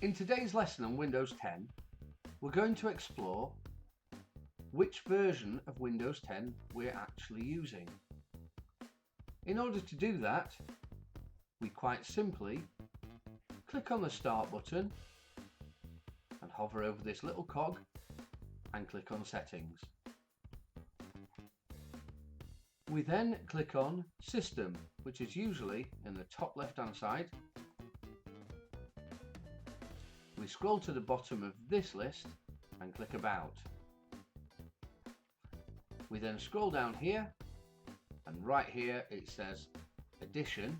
In today's lesson on Windows 10, we're going to explore which version of Windows 10 we're actually using. In order to do that, we quite simply click on the Start button and hover over this little cog and click on Settings. We then click on System, which is usually in the top left hand side. We scroll to the bottom of this list and click About. We then scroll down here, and right here it says Edition.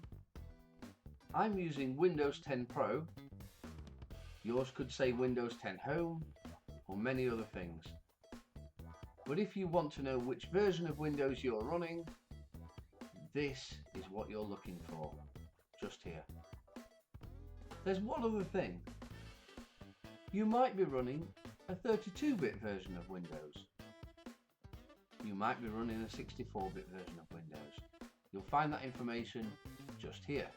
I'm using Windows 10 Pro. Yours could say Windows 10 Home or many other things. But if you want to know which version of Windows you're running, this is what you're looking for, just here. There's one other thing. You might be running a 32-bit version of Windows. You might be running a 64-bit version of Windows. You'll find that information just here.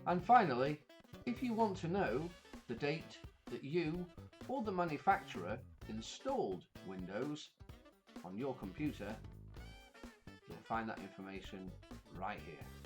And finally, if you want to know the date that you or the manufacturer installed Windows on your computer, you'll find that information right here.